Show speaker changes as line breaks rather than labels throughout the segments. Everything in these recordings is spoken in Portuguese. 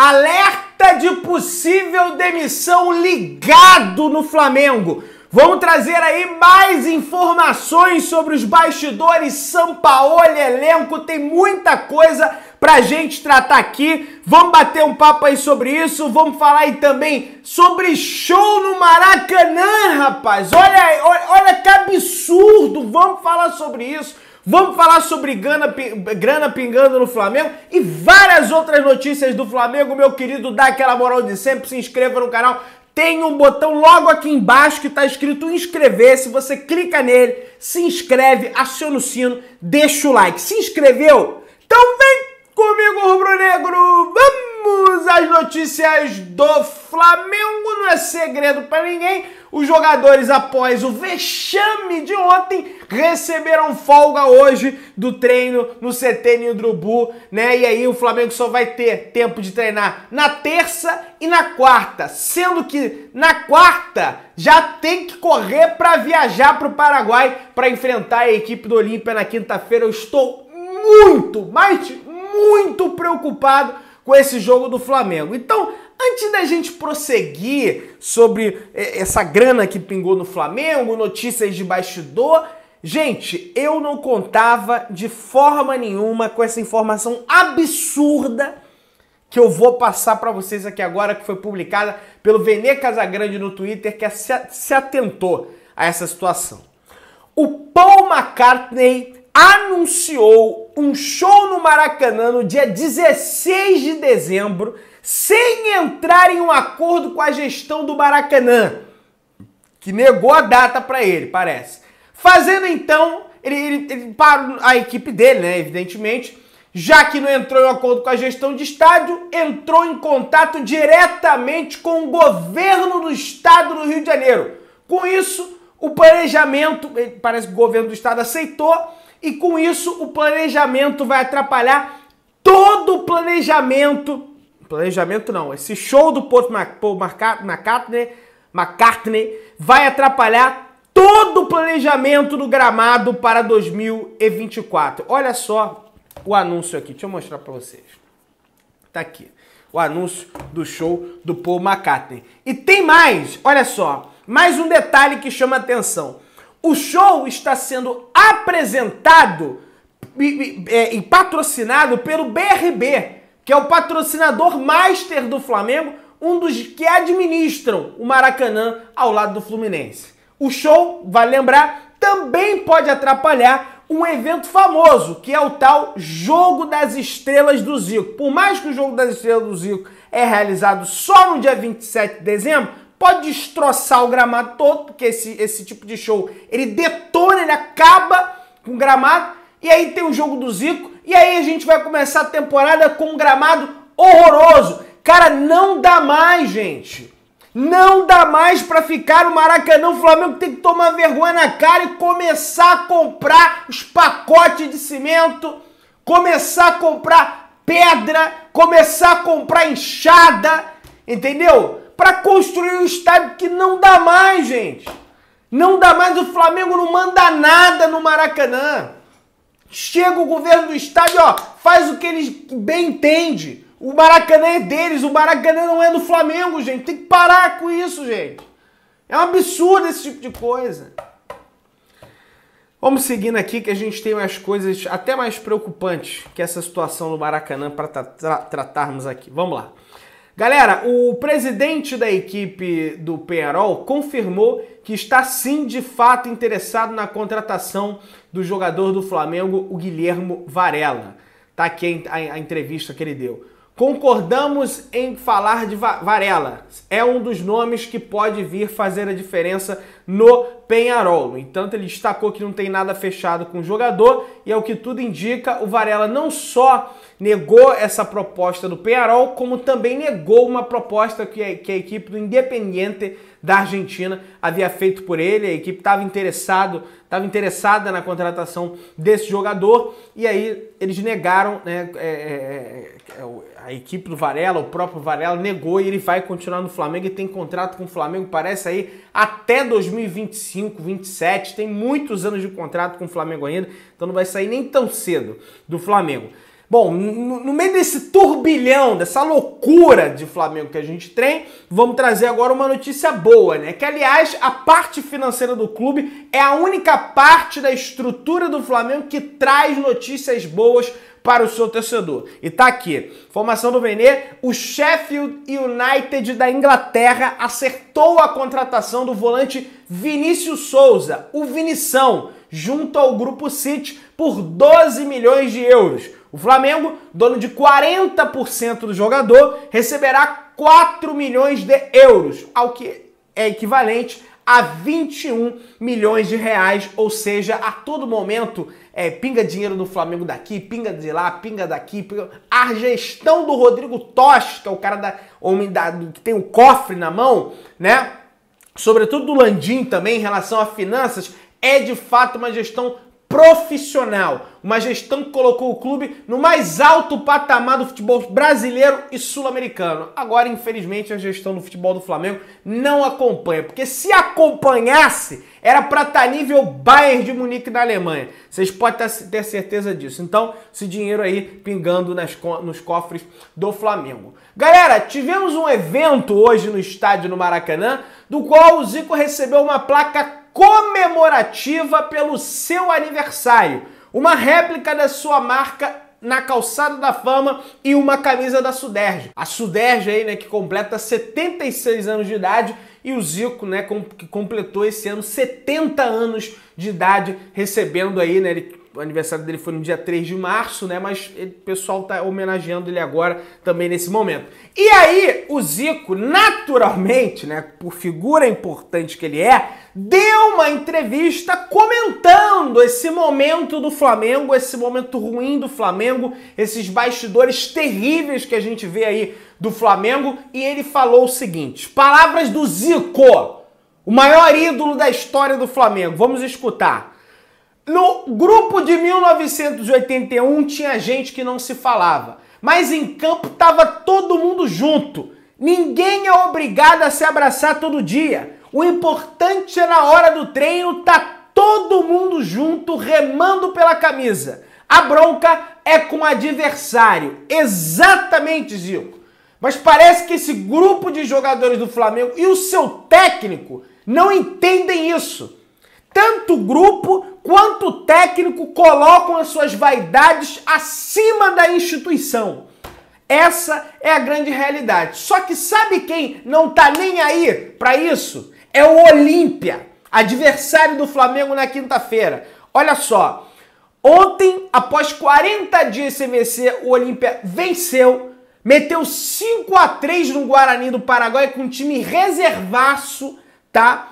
Alerta de possível demissão ligado no Flamengo. Vamos trazer aí mais informações sobre os bastidores, Sampaoli, elenco, tem muita coisa pra gente tratar aqui. Vamos bater um papo aí sobre isso, vamos falar aí também sobre show no Maracanã, rapaz. Olha que absurdo, vamos falar sobre isso. Vamos falar sobre grana pingando no Flamengo e várias outras notícias do Flamengo. Meu querido, dá aquela moral de sempre, se inscreva no canal. Tem um botão logo aqui embaixo que está escrito inscrever-se. Você clica nele, se inscreve, aciona o sino, deixa o like. Se inscreveu? Então vem comigo, rubro-negro. Vamos às notícias do Flamengo. Não é segredo para ninguém. Os jogadores, após o vexame de ontem, receberam folga hoje do treino no CT Nildo Urubu, né? E aí o Flamengo só vai ter tempo de treinar na terça e na quarta, sendo que na quarta já tem que correr para viajar para o Paraguai para enfrentar a equipe do Olímpia na quinta-feira. Eu estou muito preocupado com esse jogo do Flamengo. Então, antes da gente prosseguir sobre essa grana que pingou no Flamengo, notícias de bastidor, gente, eu não contava de forma nenhuma com essa informação absurda que eu vou passar para vocês aqui agora, que foi publicada pelo Vene Casagrande no Twitter, que se atentou a essa situação. O Paul McCartney anunciou um show no Maracanã no dia 16 de dezembro, sem entrar em um acordo com a gestão do Maracanã, que negou a data para ele, parece. Fazendo então, ele para a equipe dele, né, evidentemente, já que não entrou em um acordo com a gestão de estádio, entrou em contato diretamente com o governo do estado do Rio de Janeiro. Com isso, o planejamento, parece que o governo do estado aceitou, e com isso o planejamento vai atrapalhar todo o planejamento não, esse show do Paul McCartney vai atrapalhar todo o planejamento do gramado para 2024. Olha só o anúncio aqui, deixa eu mostrar para vocês. Tá aqui, o anúncio do show do Paul McCartney. E tem mais, olha só, mais um detalhe que chama atenção. O show está sendo apresentado e patrocinado pelo BRB, que é o patrocinador master do Flamengo, um dos que administram o Maracanã ao lado do Fluminense. O show, vale lembrar, também pode atrapalhar um evento famoso, que é o tal Jogo das Estrelas do Zico. Por mais que o Jogo das Estrelas do Zico é realizado só no dia 27 de dezembro, pode destroçar o gramado todo, porque esse tipo de show, ele detona, ele acaba com o gramado, e aí tem o Jogo do Zico, e aí a gente vai começar a temporada com um gramado horroroso. Cara, não dá mais, gente. Não dá mais pra ficar no Maracanã. O Flamengo tem que tomar vergonha na cara e começar a comprar os pacotes de cimento, começar a comprar pedra, começar a comprar enxada, entendeu? Pra construir um estádio, que não dá mais, gente. Não dá mais, o Flamengo não manda nada no Maracanã. Chega o governo do estádio, ó, faz o que eles bem entendem. O Maracanã é deles, o Maracanã não é do Flamengo, gente. Tem que parar com isso, gente. É um absurdo esse tipo de coisa. Vamos seguindo aqui que a gente tem umas coisas até mais preocupantes que essa situação no Maracanã para tratarmos aqui. Vamos lá. Galera, o presidente da equipe do Peñarol confirmou que está sim, de fato, interessado na contratação do jogador do Flamengo, o Guilhermo Varela. Tá aqui a entrevista que ele deu. Concordamos em falar de Varela. É um dos nomes que pode vir fazer a diferença no Peñarol. No entanto, ele destacou que não tem nada fechado com o jogador e, ao que tudo indica, o Varela não só negou essa proposta do Peñarol, como também negou uma proposta que a equipe do Independiente da Argentina havia feito por ele. A equipe estava interessada na contratação desse jogador e aí eles negaram, né, a equipe do Varela, o próprio Varela negou, e ele vai continuar no Flamengo e tem contrato com o Flamengo, parece aí até 2025, 27, tem muitos anos de contrato com o Flamengo ainda, então não vai sair nem tão cedo do Flamengo. Bom, no meio desse turbilhão, dessa loucura de Flamengo que a gente tem, vamos trazer agora uma notícia boa, né? Que, aliás, a parte financeira do clube é a única parte da estrutura do Flamengo que traz notícias boas para o seu torcedor. E tá aqui, informação do Vene, o Sheffield United da Inglaterra acertou a contratação do volante Vinícius Souza, o Vinição, junto ao Grupo City por 12 milhões de euros. O Flamengo, dono de 40% do jogador, receberá 4 milhões de euros, ao que é equivalente a 21 milhões de reais, ou seja, a todo momento pinga dinheiro no Flamengo daqui, pinga de lá, pinga daqui. A gestão do Rodrigo Tosh, que é o cara que tem o cofre na mão, né? Sobretudo do Landim também, em relação a finanças, é de fato uma gestão profissional, uma gestão que colocou o clube no mais alto patamar do futebol brasileiro e sul-americano. Agora, infelizmente, a gestão do futebol do Flamengo não acompanha, porque se acompanhasse, era para estar nível Bayern de Munique na Alemanha. Vocês podem ter certeza disso. Então, esse dinheiro aí pingando nos cofres do Flamengo. Galera, tivemos um evento hoje no estádio no Maracanã, do qual o Zico recebeu uma placa comemorativa pelo seu aniversário. Uma réplica da sua marca na Calçada da Fama e uma camisa da Suderj. A Suderj aí, né, que completa 76 anos de idade, e o Zico, né, que completou esse ano 70 anos de idade, recebendo aí, né, o aniversário dele foi no dia 3 de março, né? Mas o pessoal tá homenageando ele agora também nesse momento. E aí, o Zico, naturalmente, né, por figura importante que ele é, deu uma entrevista comentando esse momento do Flamengo, esse momento ruim do Flamengo, esses bastidores terríveis que a gente vê aí do Flamengo, e ele falou o seguinte, palavras do Zico, o maior ídolo da história do Flamengo. Vamos escutar. No grupo de 1981 tinha gente que não se falava, mas em campo tava todo mundo junto. Ninguém é obrigado a se abraçar todo dia. O importante é na hora do treino tá todo mundo junto remando pela camisa. A bronca é com o adversário. Exatamente, Zico. Mas parece que esse grupo de jogadores do Flamengo e o seu técnico não entendem isso. Tanto o grupo quanto o técnico colocam as suas vaidades acima da instituição. Essa é a grande realidade. Só que sabe quem não tá nem aí para isso? É o Olímpia, adversário do Flamengo na quinta-feira. Olha só, ontem, após 40 dias sem vencer, o Olímpia venceu, meteu 5-3 no Guarani do Paraguai com um time reservaço, tá?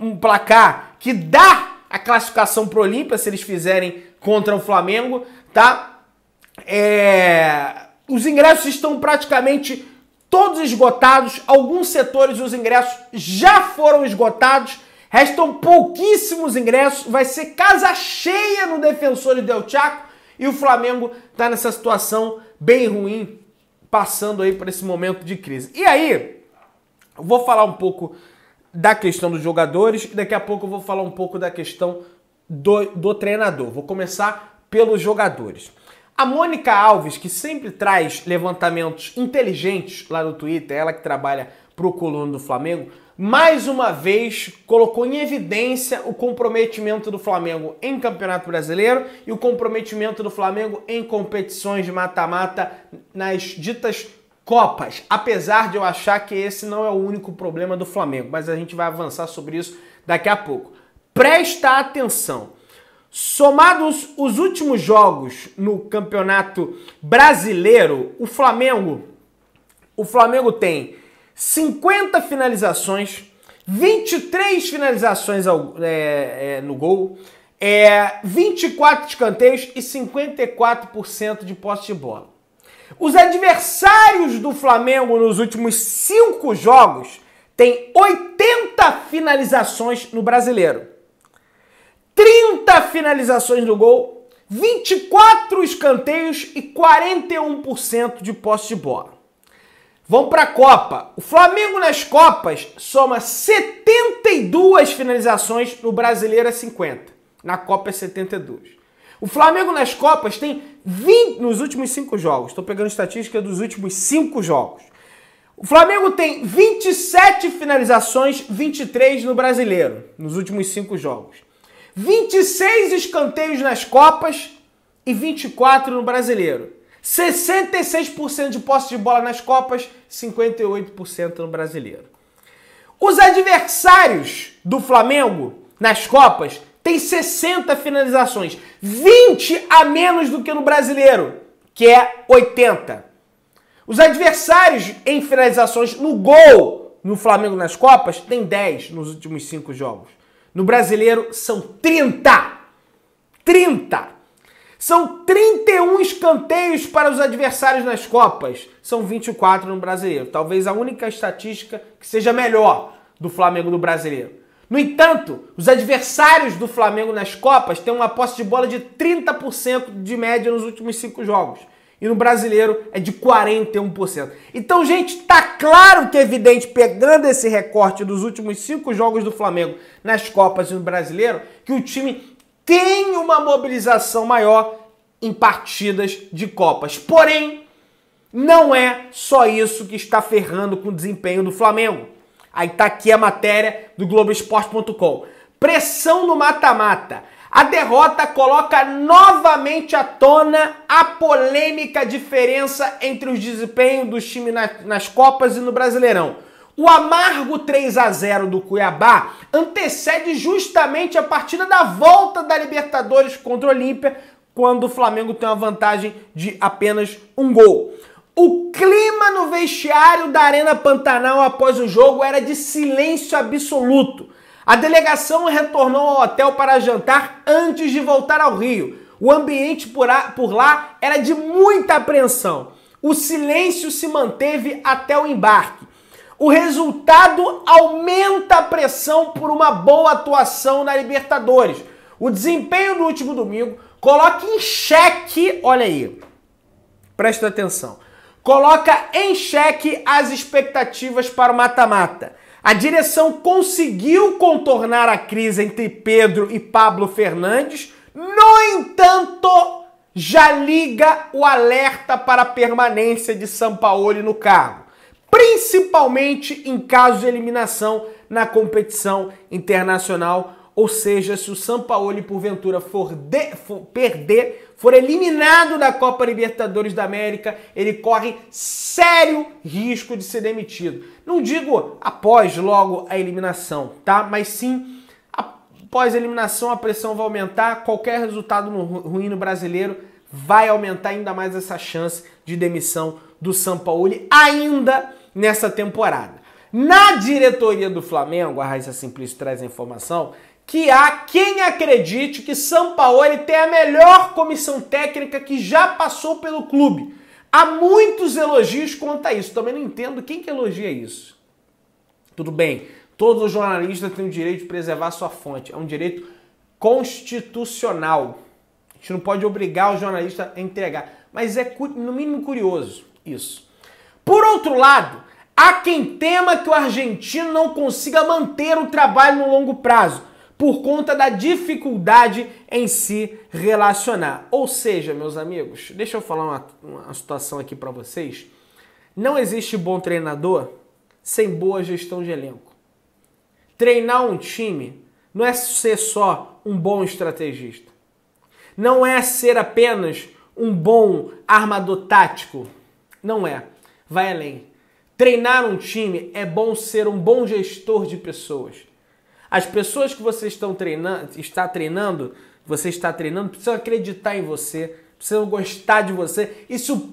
Um placar que dá a classificação pro Olímpia se eles fizerem contra o Flamengo, tá? Os ingressos estão praticamente todos esgotados, alguns setores dos ingressos já foram esgotados, restam pouquíssimos ingressos, vai ser casa cheia no Defensores del Chaco e o Flamengo tá nessa situação bem ruim, passando aí por esse momento de crise. E aí, eu vou falar um pouco da questão dos jogadores e daqui a pouco eu vou falar um pouco da questão do treinador. Vou começar pelos jogadores. A Mônica Alves, que sempre traz levantamentos inteligentes lá no Twitter, ela que trabalha pro Coluna do Flamengo, mais uma vez colocou em evidência o comprometimento do Flamengo em Campeonato Brasileiro e o comprometimento do Flamengo em competições de mata-mata nas ditas Copas, apesar de eu achar que esse não é o único problema do Flamengo, mas a gente vai avançar sobre isso daqui a pouco. Presta atenção. Somados os últimos jogos no Campeonato Brasileiro, o Flamengo tem 50 finalizações, 23 finalizações no gol, 24 escanteios e 54% de posse de bola. Os adversários do Flamengo nos últimos 5 jogos têm 80 finalizações no Brasileiro. 30 finalizações no gol, 24 escanteios e 41% de posse de bola. Vamos para a Copa. O Flamengo nas Copas soma 72 finalizações, no Brasileiro é 50. Na Copa é 72. O Flamengo nas Copas tem nos últimos 5 jogos. Estou pegando estatística dos últimos 5 jogos. O Flamengo tem 27 finalizações, 23 no Brasileiro, nos últimos 5 jogos. 26 escanteios nas Copas e 24 no Brasileiro. 66% de posse de bola nas Copas, 58% no Brasileiro. Os adversários do Flamengo nas Copas têm 60 finalizações, 20 a menos do que no Brasileiro, que é 80. Os adversários em finalizações no gol no Flamengo nas Copas têm 10 nos últimos 5 jogos. No Brasileiro são 30. 30. São 31 escanteios para os adversários nas Copas. São 24 no Brasileiro. Talvez a única estatística que seja melhor do Flamengo no Brasileiro. No entanto, os adversários do Flamengo nas Copas têm uma posse de bola de 30% de média nos últimos 5 jogos. E no Brasileiro é de 41%. Então, gente, tá claro que é evidente, pegando esse recorte dos últimos 5 jogos do Flamengo nas Copas e no Brasileiro, que o time tem uma mobilização maior em partidas de Copas. Porém, não é só isso que está ferrando com o desempenho do Flamengo. Aí tá aqui a matéria do Globoesporte.com. Pressão no mata-mata. A derrota coloca novamente à tona a polêmica diferença entre os desempenhos dos times nas Copas e no Brasileirão. O amargo 3-0 do Cuiabá antecede justamente a partida da volta da Libertadores contra o Olímpia, quando o Flamengo tem uma vantagem de apenas 1 gol. O clima no vestiário da Arena Pantanal após o jogo era de silêncio absoluto. A delegação retornou ao hotel para jantar antes de voltar ao Rio. O ambiente por lá era de muita apreensão. O silêncio se manteve até o embarque. O resultado aumenta a pressão por uma boa atuação na Libertadores. O desempenho do último domingo coloca em xeque, olha aí, presta atenção, coloca em xeque as expectativas para o mata-mata. A direção conseguiu contornar a crise entre Pedro e Pablo Fernandes, no entanto, já liga o alerta para a permanência de Sampaoli no cargo, principalmente em caso de eliminação na competição internacional, ou seja, se o Sampaoli porventura for eliminado da Copa Libertadores da América, ele corre sério risco de ser demitido. Não digo após logo a eliminação, tá? Mas sim, após a eliminação a pressão vai aumentar, qualquer resultado ruim no Brasileiro vai aumentar ainda mais essa chance de demissão do Sampaoli ainda nessa temporada. Na diretoria do Flamengo, a Raíssa Simplício traz a informação que há quem acredite que Sampaoli tem a melhor comissão técnica que já passou pelo clube. Há muitos elogios quanto a isso. Também não entendo quem que elogia isso. Tudo bem, todos os jornalistas têm o direito de preservar sua fonte. É um direito constitucional. A gente não pode obrigar o jornalista a entregar. Mas é, no mínimo, curioso isso. Por outro lado, há quem tema que o argentino não consiga manter o trabalho no longo prazo, por conta da dificuldade em se relacionar. Ou seja, meus amigos, deixa eu falar uma situação aqui para vocês. Não existe bom treinador sem boa gestão de elenco. Treinar um time não é ser só um bom estrategista. Não é ser apenas um bom armador tático. Não é. Vai além. Treinar um time é bom ser um bom gestor de pessoas. As pessoas que você está treinando, precisam acreditar em você, precisam gostar de você. Isso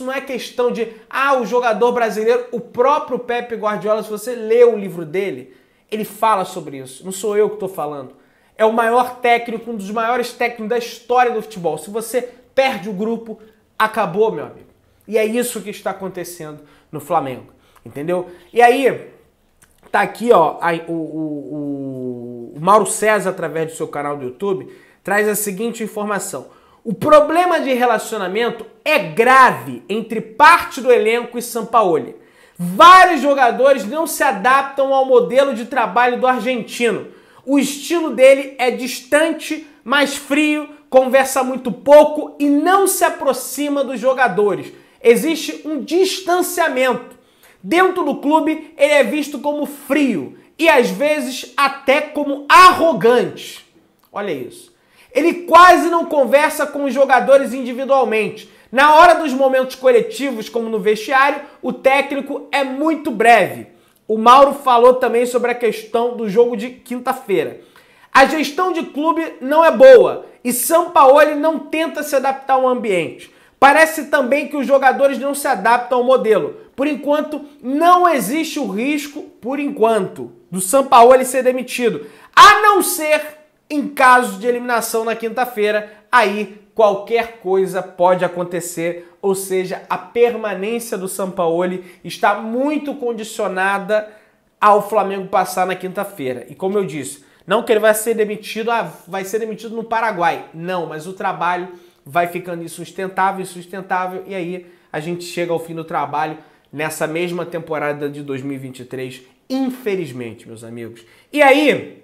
não é questão de, o jogador brasileiro, o próprio Pepe Guardiola, se você lê o livro dele, ele fala sobre isso. Não sou eu que estou falando. É o maior técnico, um dos maiores técnicos da história do futebol. Se você perde o grupo, acabou, meu amigo. E é isso que está acontecendo no Flamengo, entendeu? E aí, tá aqui, ó, o Mauro César, através do seu canal do YouTube, traz a seguinte informação. O problema de relacionamento é grave entre parte do elenco e Sampaoli. Vários jogadores não se adaptam ao modelo de trabalho do argentino. O estilo dele é distante, mais frio, conversa muito pouco e não se aproxima dos jogadores. Existe um distanciamento. Dentro do clube, ele é visto como frio e às vezes até como arrogante. Olha isso. Ele quase não conversa com os jogadores individualmente. Na hora dos momentos coletivos, como no vestiário, o técnico é muito breve. O Mauro falou também sobre a questão do jogo de quinta-feira. A gestão de clube não é boa e Sampaoli não tenta se adaptar ao ambiente. Parece também que os jogadores não se adaptam ao modelo. Por enquanto, não existe o risco, por enquanto, do Sampaoli ser demitido. A não ser em caso de eliminação na quinta-feira, aí qualquer coisa pode acontecer. Ou seja, a permanência do Sampaoli está muito condicionada ao Flamengo passar na quinta-feira. E como eu disse, não que ele vai ser demitido, vai ser demitido no Paraguai. Não, mas o trabalho vai ficando insustentável, e aí a gente chega ao fim do trabalho nessa mesma temporada de 2023, infelizmente, meus amigos. E aí,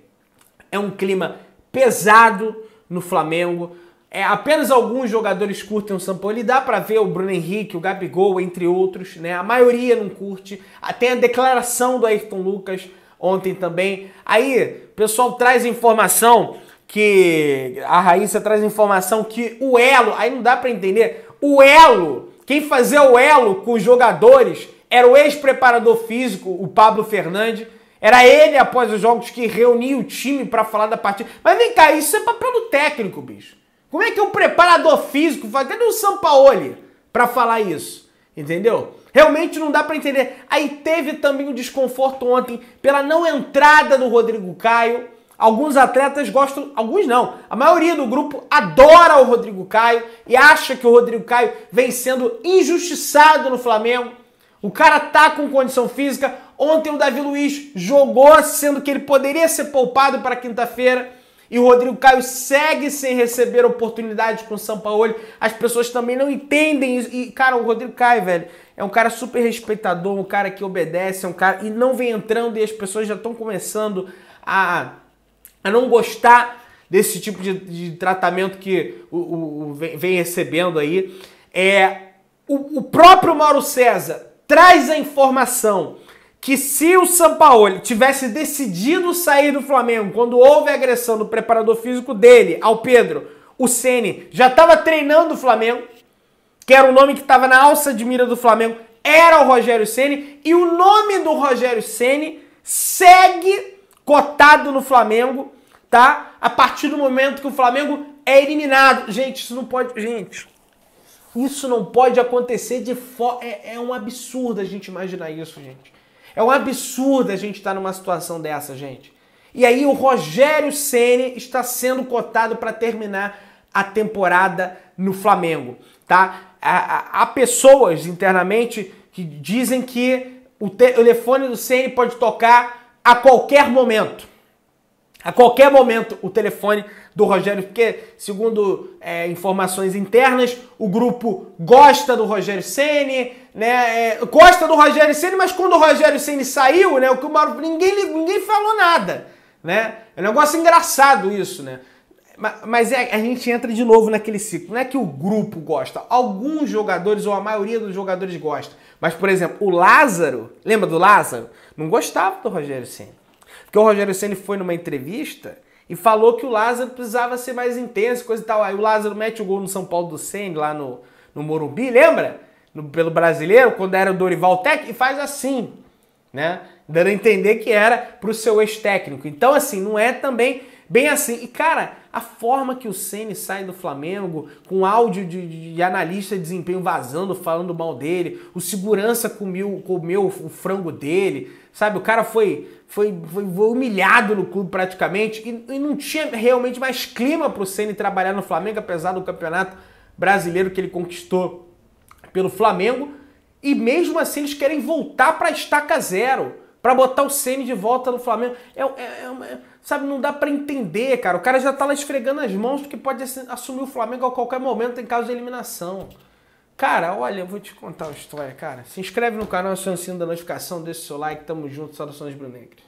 é um clima pesado no Flamengo, apenas alguns jogadores curtem o Sampaoli, dá pra ver o Bruno Henrique, o Gabigol, entre outros, né? A maioria não curte, tem a declaração do Ayrton Lucas ontem também. Aí, o pessoal traz informação que a Raíssa traz informação que o elo, aí não dá pra entender, o elo, quem fazia o elo com os jogadores era o ex-preparador físico, o Pablo Fernandes, era ele após os jogos que reunia o time pra falar da partida. Mas vem cá, isso é papel do técnico, bicho. Como é que o preparador físico faz? Cadê o Sampaoli pra falar isso? Entendeu? Realmente não dá pra entender. Aí teve também um desconforto ontem pela não entrada do Rodrigo Caio. Alguns atletas gostam, alguns não. A maioria do grupo adora o Rodrigo Caio e acha que o Rodrigo Caio vem sendo injustiçado no Flamengo. O cara tá com condição física. Ontem o Davi Luiz jogou, sendo que ele poderia ser poupado para quinta-feira. E o Rodrigo Caio segue sem receber oportunidades com o Sampaoli. As pessoas também não entendem isso. E, cara, o Rodrigo Caio, velho, é um cara super respeitador, um cara que obedece, é um cara... E não vem entrando e as pessoas já estão começando a não gostar desse tipo de tratamento que vem recebendo aí. O próprio Mauro César traz a informação que se o Sampaoli tivesse decidido sair do Flamengo quando houve a agressão do preparador físico dele ao Pedro, o Ceni já estava treinando o Flamengo, que era o nome que estava na alça de mira do Flamengo, era o Rogério Ceni, e o nome do Rogério Ceni segue cotado no Flamengo, tá? A partir do momento que o Flamengo é eliminado. Gente, isso não pode... Gente, isso não pode acontecer de forma... É um absurdo a gente imaginar isso, gente. É um absurdo a gente estar numa situação dessa, gente. E aí o Rogério Ceni está sendo cotado para terminar a temporada no Flamengo, tá? Há pessoas internamente que dizem que o telefone do Ceni pode tocar a qualquer momento. A qualquer momento o telefone do Rogério, porque segundo informações internas, o grupo gosta do Rogério Ceni, né? Gosta do Rogério Ceni, mas quando o Rogério Ceni saiu, né? O que o Mauro, ninguém falou nada, né? É um negócio engraçado isso, né? Mas a gente entra de novo naquele ciclo. Não é que o grupo gosta. Alguns jogadores, ou a maioria dos jogadores gosta. Mas, por exemplo, o Lázaro, lembra do Lázaro? Não gostava do Rogério Ceni. Porque o Rogério Ceni foi numa entrevista e falou que o Lázaro precisava ser mais intenso, coisa e tal. Aí o Lázaro mete o gol no São Paulo do Ceni, lá no Morumbi, lembra? Pelo Brasileiro, quando era o Dorival técnico, e faz assim, né? Dando a entender que era pro seu ex-técnico. Então, assim, não é também bem assim. E, cara, a forma que o Ceni sai do Flamengo, com áudio de analista de desempenho vazando, falando mal dele, o segurança comeu o frango dele, sabe? O cara foi humilhado no clube praticamente e não tinha realmente mais clima pro Ceni trabalhar no Flamengo, apesar do campeonato brasileiro que ele conquistou pelo Flamengo. E mesmo assim eles querem voltar pra estaca zero, pra botar o Ceni de volta no Flamengo. Sabe, não dá pra entender, cara. O cara já tá lá esfregando as mãos porque pode assumir o Flamengo a qualquer momento em caso de eliminação. Cara, olha, eu vou te contar uma história, cara. Se inscreve no canal, aciona o sino da notificação, deixa o seu like, tamo junto, saudações brunegras.